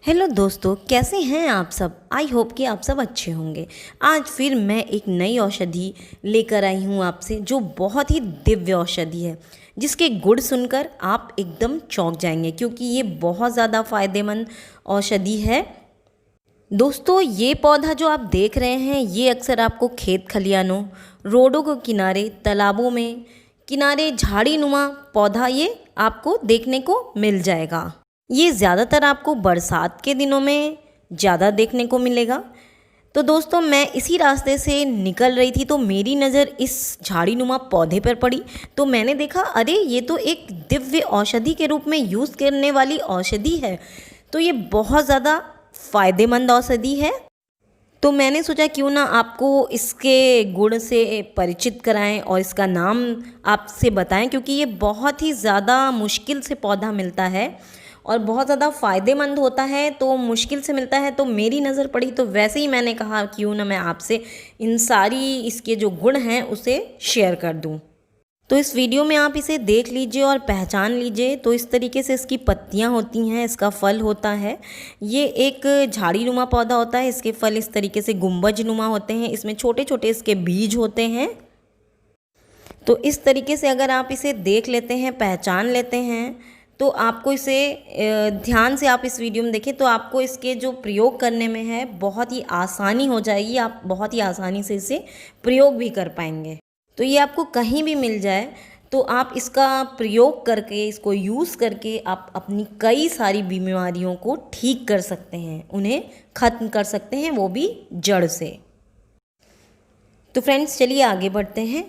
Hello दोस्तों, कैसे हैं आप सब। आई होप कि आप सब अच्छे होंगे। आज फिर मैं एक नई औषधि लेकर आई हूँ आपसे, जो बहुत ही दिव्य औषधि है, जिसके गुण सुनकर आप एकदम चौंक जाएंगे, क्योंकि ये बहुत ज़्यादा फ़ायदेमंद औषधि है। दोस्तों, ये पौधा जो आप देख रहे हैं, ये अक्सर आपको खेत खलियानों, रोडों के किनारे, तालाबों में किनारे झाड़ी नुमा पौधा ये आपको देखने को मिल जाएगा। ये ज़्यादातर आपको बरसात के दिनों में ज़्यादा देखने को मिलेगा। तो दोस्तों, मैं इसी रास्ते से निकल रही थी तो मेरी नज़र इस झाड़ी नुमा पौधे पर पड़ी। तो मैंने देखा, अरे ये तो एक दिव्य औषधि के रूप में यूज़ करने वाली औषधि है। तो ये बहुत ज़्यादा फ़ायदेमंद औषधि है। तो मैंने सोचा क्यों ना आपको इसके गुण से परिचित कराएं और इसका नाम आपसे बताएं, क्योंकि ये बहुत ही ज़्यादा मुश्किल से पौधा मिलता है और बहुत ज़्यादा फ़ायदेमंद होता है। तो मुश्किल से मिलता है, तो मेरी नज़र पड़ी, तो वैसे ही मैंने कहा क्यों ना मैं आपसे इन सारी इसके जो गुण हैं उसे शेयर कर दूं। तो इस वीडियो में आप इसे देख लीजिए और पहचान लीजिए। तो इस तरीके से इसकी पत्तियां होती हैं, इसका फल होता है। ये एक झाड़ी नुमा पौधा होता है। इसके फल इस तरीके से गुंबज नुमा होते हैं। इसमें छोटे छोटे इसके बीज होते हैं। तो इस तरीके से अगर आप इसे देख लेते हैं, पहचान लेते हैं, तो आपको इसे ध्यान से आप इस वीडियो में देखें तो आपको इसके जो प्रयोग करने में है बहुत ही आसानी हो जाएगी। आप बहुत ही आसानी से इसे प्रयोग भी कर पाएंगे। तो ये आपको कहीं भी मिल जाए तो आप इसका प्रयोग करके, इसको यूज़ करके आप अपनी कई सारी बीमारियों को ठीक कर सकते हैं, उन्हें ख़त्म कर सकते हैं, वो भी जड़ से। तो फ्रेंड्स, चलिए आगे बढ़ते हैं।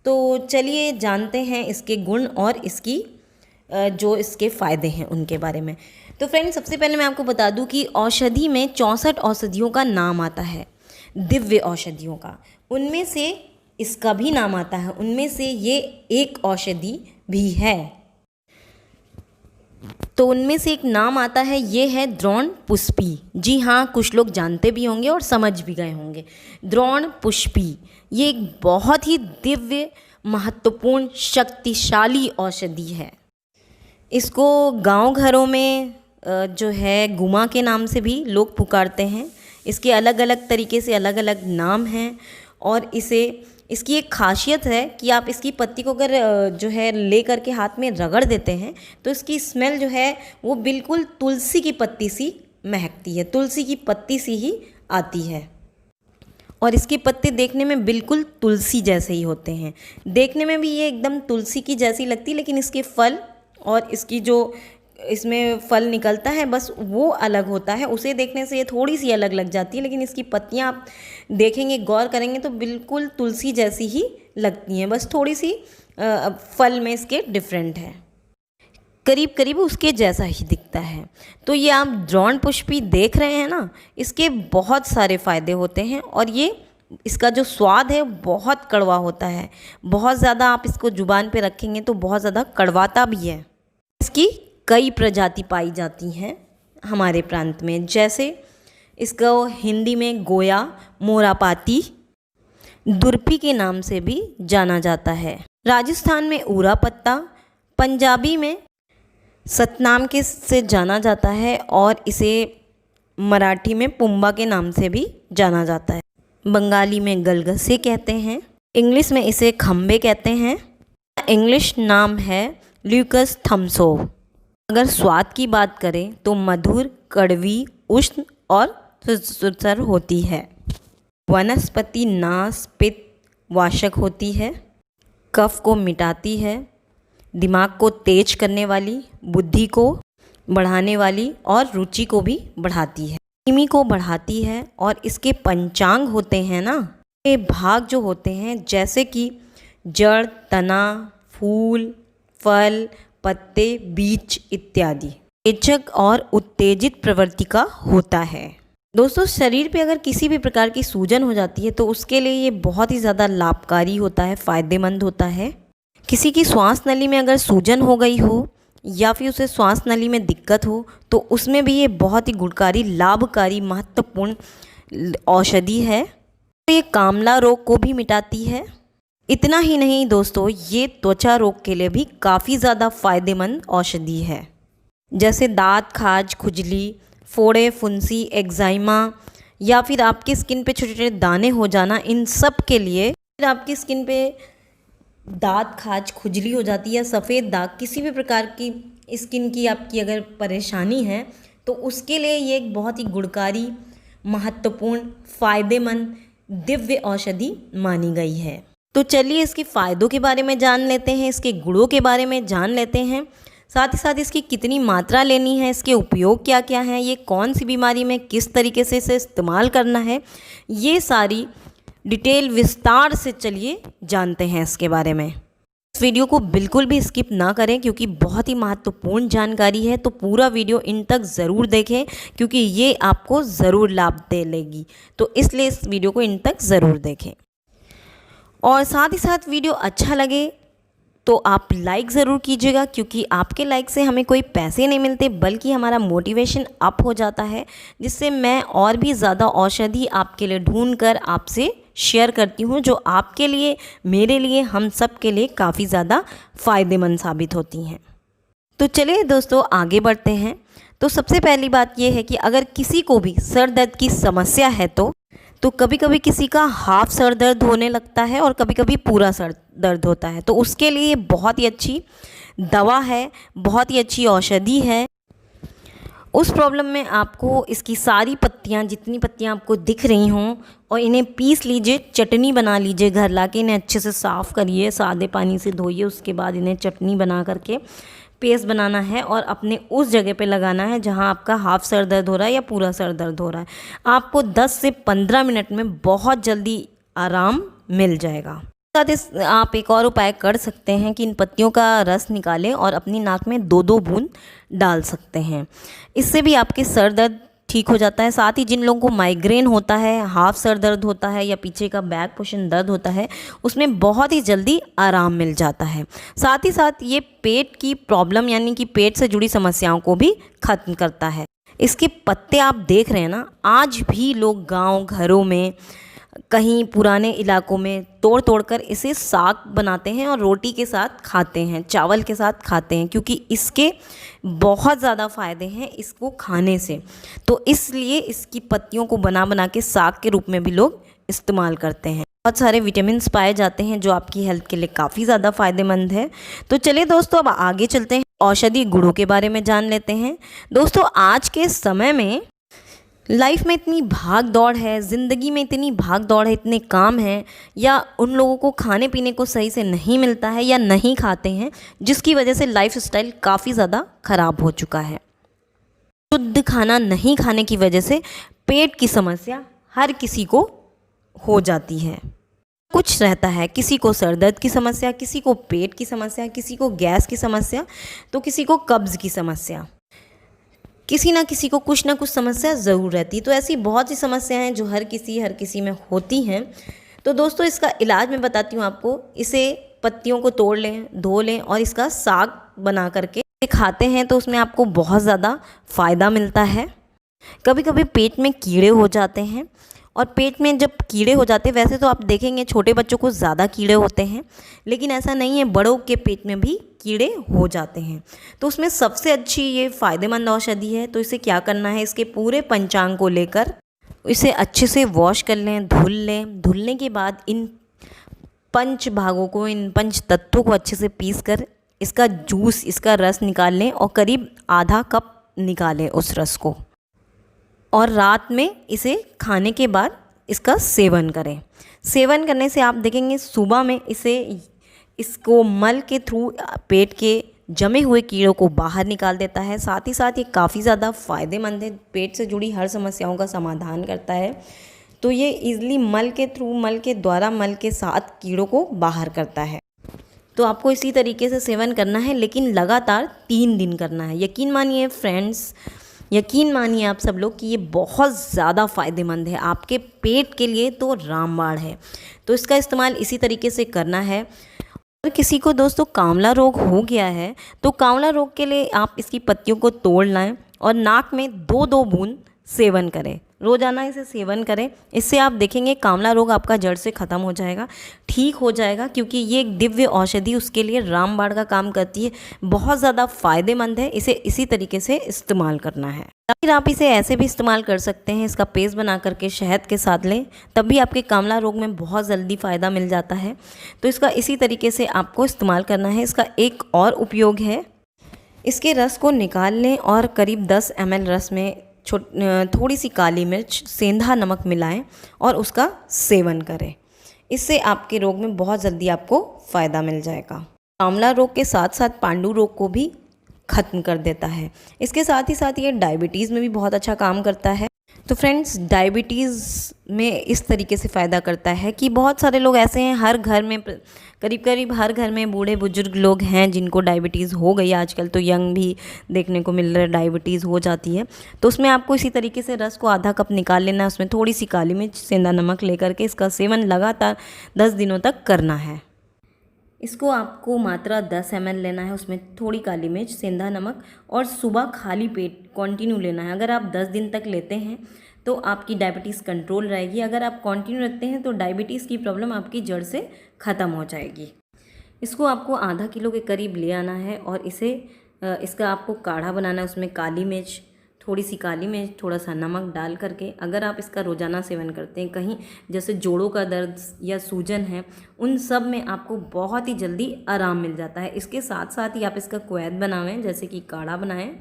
तो चलिए जानते हैं इसके गुण और इसकी जो इसके फ़ायदे हैं उनके बारे में। तो फ्रेंड्स, सबसे पहले मैं आपको बता दूं कि औषधि में 64 औषधियों का नाम आता है, दिव्य औषधियों का। उनमें से इसका भी नाम आता है, उनमें से ये एक औषधि भी है। तो उनमें से एक नाम आता है, ये है द्रोण पुष्पी। जी हाँ, कुछ लोग जानते भी होंगे और समझ भी गए होंगे। द्रोण पुष्पी ये एक बहुत ही दिव्य, महत्वपूर्ण, शक्तिशाली औषधि है। इसको गांव घरों में जो है गुमा के नाम से भी लोग पुकारते हैं। इसके अलग अलग तरीके से अलग अलग नाम हैं। और इसकी एक खासियत है कि आप इसकी पत्ती को अगर जो है ले करके हाथ में रगड़ देते हैं तो इसकी स्मेल जो है वो बिल्कुल तुलसी की पत्ती सी महकती है, तुलसी की पत्ती सी ही आती है। और इसके पत्ते देखने में बिल्कुल तुलसी जैसे ही होते हैं। देखने में भी ये एकदम तुलसी की जैसी लगती है, लेकिन इसके फल और इसकी जो इसमें फल निकलता है बस वो अलग होता है। उसे देखने से ये थोड़ी सी अलग लग जाती है, लेकिन इसकी पत्तियां आप देखेंगे, गौर करेंगे तो बिल्कुल तुलसी जैसी ही लगती हैं। बस थोड़ी सी फल में इसके डिफरेंट है, करीब करीब उसके जैसा ही दिखता है। तो ये आप द्रोण पुष्पी देख रहे हैं ना, इसके बहुत सारे फ़ायदे होते हैं। और ये इसका जो स्वाद है बहुत कड़वा होता है। बहुत ज़्यादा आप इसको ज़ुबान पे रखेंगे तो बहुत ज़्यादा कड़वाता भी है। इसकी कई प्रजाति पाई जाती हैं हमारे प्रांत में, जैसे इसको हिंदी में गोया, मोरापाती, दुर्पी के नाम से भी जाना जाता है। राजस्थान में उरा पत्ता, पंजाबी में सतनाम के से जाना जाता है और इसे मराठी में पुम्बा के नाम से भी जाना जाता है। बंगाली में गलगसे कहते हैं। इंग्लिश में इसे खम्बे कहते हैं। इंग्लिश नाम है ल्यूकस थम्सो। अगर स्वाद की बात करें तो मधुर, कड़वी, उष्ण और सुसर होती है। वनस्पति नाश पित्त वाशक होती है, कफ को मिटाती है, दिमाग को तेज करने वाली, बुद्धि को बढ़ाने वाली और रुचि को भी बढ़ाती है, कीमी को बढ़ाती है। और इसके पंचांग होते हैं ना, ये भाग जो होते हैं जैसे कि जड़, तना, फूल, फल, पत्ते, बीज इत्यादि, रेचक और उत्तेजित प्रवृत्ति का होता है। दोस्तों, शरीर पे अगर किसी भी प्रकार की सूजन हो जाती है तो उसके लिए ये बहुत ही ज़्यादा लाभकारी होता है, फ़ायदेमंद होता है। किसी की श्वास नली में अगर सूजन हो गई हो या फिर उसे श्वास नली में दिक्कत हो तो उसमें भी ये बहुत ही गुणकारी, लाभकारी, महत्वपूर्ण औषधि है। तो ये कामला रोग को भी मिटाती है। इतना ही नहीं दोस्तों, ये त्वचा रोग के लिए भी काफ़ी ज़्यादा फ़ायदेमंद औषधि है। जैसे दांत, खाज, खुजली, फोड़े, फुंसी, एक्जाइमा या फिर आपकी स्किन पे छोटे छोटे दाने हो जाना, इन सब के लिए, फिर आपकी स्किन पे दाँत, खाज, खुजली हो जाती है या सफ़ेद दाग, किसी भी प्रकार की स्किन की आपकी अगर परेशानी है तो उसके लिए ये एक बहुत ही गुणकारी, महत्वपूर्ण, फ़ायदेमंद दिव्य औषधि मानी गई है। तो चलिए इसके फ़ायदों के बारे में जान लेते हैं, इसके गुणों के बारे में जान लेते हैं, साथ ही साथ इसकी कितनी मात्रा लेनी है, इसके उपयोग क्या क्या हैं, ये कौन सी बीमारी में किस तरीके से इसे इस्तेमाल करना है, ये सारी डिटेल विस्तार से चलिए जानते हैं इसके बारे में। इस वीडियो को बिल्कुल भी स्किप ना करें क्योंकि बहुत ही महत्वपूर्ण जानकारी है, तो पूरा वीडियो इन तक ज़रूर देखें क्योंकि ये आपको ज़रूर लाभ दे लेगी। तो इसलिए इस वीडियो को इन तक ज़रूर देखें और साथ ही साथ वीडियो अच्छा लगे तो आप लाइक ज़रूर कीजिएगा क्योंकि आपके लाइक से हमें कोई पैसे नहीं मिलते बल्कि हमारा मोटिवेशन अप हो जाता है, जिससे मैं और भी ज़्यादा औषधि आपके लिए ढूंढ कर आपसे शेयर करती हूँ जो आपके लिए, मेरे लिए, हम सब के लिए काफ़ी ज़्यादा फ़ायदेमंद साबित होती हैं। तो चलिए दोस्तों आगे बढ़ते हैं। तो सबसे पहली बात यह है कि अगर किसी को भी सर दर्द की समस्या है तो कभी कभी किसी का हाफ सर दर्द होने लगता है और कभी कभी पूरा सर दर्द होता है, तो उसके लिए बहुत ही अच्छी दवा है, बहुत ही अच्छी औषधि है। उस प्रॉब्लम में आपको इसकी सारी पत्तियाँ, जितनी पत्तियाँ आपको दिख रही हों, और इन्हें पीस लीजिए, चटनी बना लीजिए घर लाके, इन्हें अच्छे से साफ़ करिए, सादे पानी से धोइए, उसके बाद इन्हें चटनी बना करके पेस्ट बनाना है और अपने उस जगह पे लगाना है जहां आपका हाफ सर दर्द हो रहा है या पूरा सर दर्द हो रहा है। आपको 10 से 15 मिनट में बहुत जल्दी आराम मिल जाएगा। साथ आप एक और उपाय कर सकते हैं कि इन पत्तियों का रस निकालें और अपनी नाक में 2-2 बूंद डाल सकते हैं। इससे भी आपके सर दर्द ठीक हो जाता है। साथ ही जिन लोगों को माइग्रेन होता है, हाफ सर दर्द होता है या पीछे का बैक पोर्शन दर्द होता है, उसमें बहुत ही जल्दी आराम मिल जाता है। साथ ही साथ ये पेट की प्रॉब्लम यानी कि पेट से जुड़ी समस्याओं को भी ख़त्म करता है। इसके पत्ते आप देख रहे हैं ना, आज भी लोग गांव घरों में, कहीं पुराने इलाकों में तोड़ तोड़ कर इसे साग बनाते हैं और रोटी के साथ खाते हैं, चावल के साथ खाते हैं, क्योंकि इसके बहुत ज़्यादा फ़ायदे हैं इसको खाने से। तो इसलिए इसकी पत्तियों को बना बना के साग के रूप में भी लोग इस्तेमाल करते हैं। बहुत सारे विटामिन्स पाए जाते हैं जो आपकी हेल्थ के लिए काफ़ी ज़्यादा फ़ायदेमंद है। तो चलिए दोस्तों अब आगे चलते हैं, औषधि गुणों के बारे में जान लेते हैं। दोस्तों आज के समय में लाइफ में इतनी भाग दौड़ है, ज़िंदगी में इतनी भाग दौड़ है, इतने काम हैं, या उन लोगों को खाने पीने को सही से नहीं मिलता है या नहीं खाते हैं, जिसकी वजह से लाइफ स्टाइल काफ़ी ज़्यादा ख़राब हो चुका है। शुद्ध खाना नहीं खाने की वजह से पेट की समस्या हर किसी को हो जाती है। कुछ रहता है, किसी को सर दर्द की समस्या, किसी को पेट की समस्या, किसी को गैस की समस्या, तो किसी को कब्ज़ की समस्या, किसी ना किसी को कुछ ना कुछ समस्या ज़रूर रहती। तो ऐसी बहुत सी समस्याएं हैं जो हर किसी में होती हैं। तो दोस्तों इसका इलाज मैं बताती हूँ आपको। इसे पत्तियों को तोड़ लें, धो लें और इसका साग बना करके खाते हैं तो उसमें आपको बहुत ज़्यादा फ़ायदा मिलता है। कभी कभी पेट में कीड़े हो जाते हैं, और पेट में जब कीड़े हो जाते हैं, वैसे तो आप देखेंगे छोटे बच्चों को ज़्यादा कीड़े होते हैं, लेकिन ऐसा नहीं है, बड़ों के पेट में भी कीड़े हो जाते हैं। तो उसमें सबसे अच्छी ये फ़ायदेमंद औषधि है। तो इसे क्या करना है, इसके पूरे पंचांग को लेकर इसे अच्छे से वॉश कर लें, धुल लें। धुलने के बाद इन पंच भागों को, इन पंच तत्वों को अच्छे से पीस कर इसका जूस, इसका रस निकाल लें और करीब आधा कप निकालें उस रस को, और रात में इसे खाने के बाद इसका सेवन करें। सेवन करने से आप देखेंगे सुबह में इसको मल के थ्रू पेट के जमे हुए कीड़ों को बाहर निकाल देता है। साथ ही साथ ये काफ़ी ज़्यादा फ़ायदेमंद है, पेट से जुड़ी हर समस्याओं का समाधान करता है। तो ये इजीली मल के थ्रू, मल के द्वारा, मल के साथ कीड़ों को बाहर करता है। तो आपको इसी तरीके से सेवन करना है, लेकिन लगातार 3 दिन करना है। यकीन मानिए फ्रेंड्स, यकीन मानिए आप सब लोग कि ये बहुत ज़्यादा फ़ायदेमंद है आपके पेट के लिए, तो रामबाण है। तो इसका इस्तेमाल इसी तरीके से करना है। अगर किसी को दोस्तों कांवला रोग हो गया है तो कांवला रोग के लिए आप इसकी पत्तियों को तोड़ लाएं और नाक में 2-2 बूंद सेवन करें रोज़ाना इसे सेवन करें। इससे आप देखेंगे कामला रोग आपका जड़ से ख़त्म हो जाएगा, ठीक हो जाएगा, क्योंकि ये एक दिव्य औषधि उसके लिए रामबाण का काम करती है। बहुत ज़्यादा फ़ायदेमंद है, इसे इसी तरीके से इस्तेमाल करना है। या फिर आप इसे ऐसे भी इस्तेमाल कर सकते हैं, इसका पेस्ट बना करके शहद के साथ लें, तब भी आपके कामला रोग में बहुत जल्दी फ़ायदा मिल जाता है। तो इसका इसी तरीके से आपको इस्तेमाल करना है। इसका एक और उपयोग है, इसके रस को निकाल लें और करीब 10 ml रस में थोड़ी सी काली मिर्च, सेंधा नमक मिलाएं और उसका सेवन करें। इससे आपके रोग में बहुत जल्दी आपको फ़ायदा मिल जाएगा। कामला रोग के साथ साथ पांडु रोग को भी ख़त्म कर देता है। इसके साथ ही साथ ये डायबिटीज़ में भी बहुत अच्छा काम करता है। तो फ्रेंड्स, डायबिटीज़ में इस तरीके से फ़ायदा करता है कि बहुत सारे लोग ऐसे हैं, हर घर में करीब हर घर में बूढ़े बुजुर्ग लोग हैं जिनको डायबिटीज़ हो गई। आजकल तो यंग भी देखने को मिल रहा है डायबिटीज़ हो जाती है। तो उसमें आपको इसी तरीके से रस को आधा कप निकाल लेना है, उसमें थोड़ी सी काली मिर्च, सेंधा नमक लेकर के इसका सेवन लगातार 10 दिनों तक करना है। इसको आपको मात्रा 10 ml लेना है, उसमें थोड़ी काली मिर्च, सेंधा नमक, और सुबह खाली पेट कंटिन्यू लेना है। अगर आप 10 दिन तक लेते हैं तो आपकी डायबिटीज़ कंट्रोल रहेगी। अगर आप कंटिन्यू रखते हैं तो डायबिटीज़ की प्रॉब्लम आपकी जड़ से ख़त्म हो जाएगी। इसको आपको आधा किलो के करीब ले आना है और इसका आपको काढ़ा बनाना है। उसमें काली मिर्च, थोड़ी सी काली मिर्च, थोड़ा सा नमक डाल करके अगर आप इसका रोज़ाना सेवन करते हैं, कहीं जैसे जोड़ों का दर्द या सूजन है, उन सब में आपको बहुत ही जल्दी आराम मिल जाता है। इसके साथ साथ ही आप इसका क्वैद बनावें, जैसे कि काढ़ा बनाएं।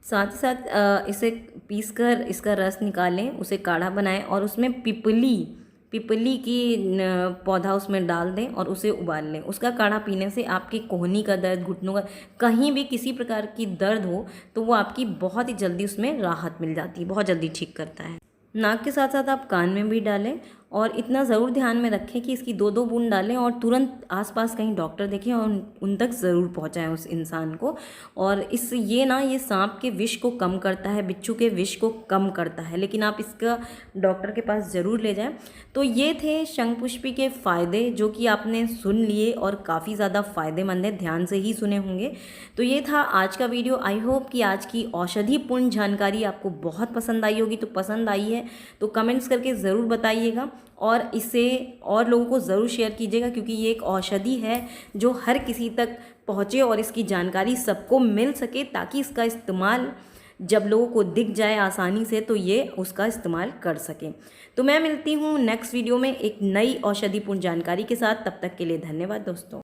साथ ही साथ इसे पीस कर इसका रस निकालें, उसे काढ़ा बनाएं और उसमें पिपली की पौधा उसमें डाल दें और उसे उबाल लें। उसका काढ़ा पीने से आपकी कोहनी का दर्द, घुटनों का, कहीं भी किसी प्रकार की दर्द हो तो वो आपकी बहुत ही जल्दी उसमें राहत मिल जाती है, बहुत जल्दी ठीक करता है। नाक के साथ साथ आप कान में भी डालें और इतना ज़रूर ध्यान में रखें कि इसकी 2-2 बूंद डालें और तुरंत आसपास कहीं डॉक्टर देखें और उन तक ज़रूर पहुंचाएं उस इंसान को। और ये सांप के विष को कम करता है, बिच्छू के विष को कम करता है, लेकिन आप इसका डॉक्टर के पास ज़रूर ले जाएं। तो ये थे शंखपुष्पी के फ़ायदे जो कि आपने सुन लिए और काफ़ी ज़्यादा फ़ायदेमंद है, ध्यान से ही सुने होंगे। तो ये था आज का वीडियो। आई होप कि आज की औषधिपूर्ण जानकारी आपको बहुत पसंद आई होगी। तो पसंद आई है तो कमेंट्स करके ज़रूर बताइएगा और इसे और लोगों को ज़रूर शेयर कीजिएगा, क्योंकि ये एक औषधि है जो हर किसी तक पहुँचे और इसकी जानकारी सबको मिल सके, ताकि इसका इस्तेमाल जब लोगों को दिख जाए आसानी से तो ये उसका इस्तेमाल कर सकें। तो मैं मिलती हूँ नेक्स्ट वीडियो में एक नई औषधिपूर्ण जानकारी के साथ। तब तक के लिए धन्यवाद दोस्तों।